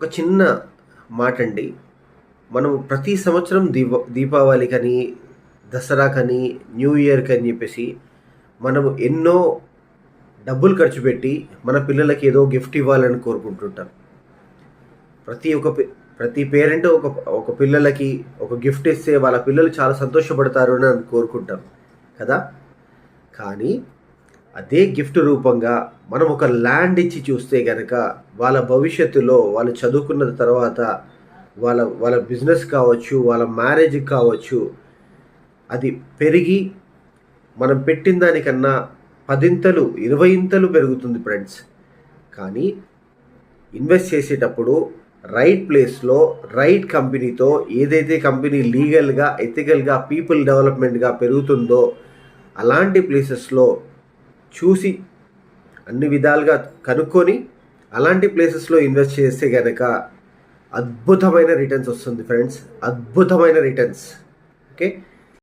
ఒక చిన్న మాట అండి. మనం ప్రతి సంవత్సరం దీపావళికని, దసరాకని, న్యూ ఇయర్‌కని చెప్పేసి మనము ఎన్నో డబ్బులు ఖర్చు పెట్టి మన పిల్లలకి ఏదో గిఫ్ట్ ఇవ్వాలని కోరుకుంటుంటాం. ప్రతి ఒక్క ప్రతి పేరెంట్ ఒక ఒక పిల్లలకి ఒక గిఫ్ట్ ఇస్తే వాళ్ళ పిల్లలు చాలా సంతోషపడతారు అని కోరుకుంటాం కదా! కానీ అదే గిఫ్ట్ రూపంగా మనం ఒక ల్యాండ్ ఇచ్చి చూస్తే గనక వాళ్ళ భవిష్యత్తులో వాళ్ళు చదువుకున్న తర్వాత వాళ్ళ వాళ్ళ బిజినెస్ కావచ్చు, వాళ్ళ మ్యారేజ్‌కి కావచ్చు, అది పెరిగి మనం పెట్టిన దానికన్నా 10 20 పెరుగుతుంది ఫ్రెండ్స్. కానీ ఇన్వెస్ట్ చేసేటప్పుడు రైట్ ప్లేస్‌లో, రైట్ కంపెనీతో ఏదైతే కంపెనీ లీగల్‌గా, ఎథికల్‌గా, పీపుల్ డెవలప్‌మెంట్‌గా పెరుగుతుందో అలాంటి ప్లేసెస్‌లో చూసి అన్ని విధాలుగా కనుక్కొని అలాంటి ప్లేసెస్‌లో ఇన్వెస్ట్ చేస్తే గనక అద్భుతమైన రిటర్న్స్ వస్తుంది ఫ్రెండ్స్. అద్భుతమైన రిటర్న్స్. ఓకే.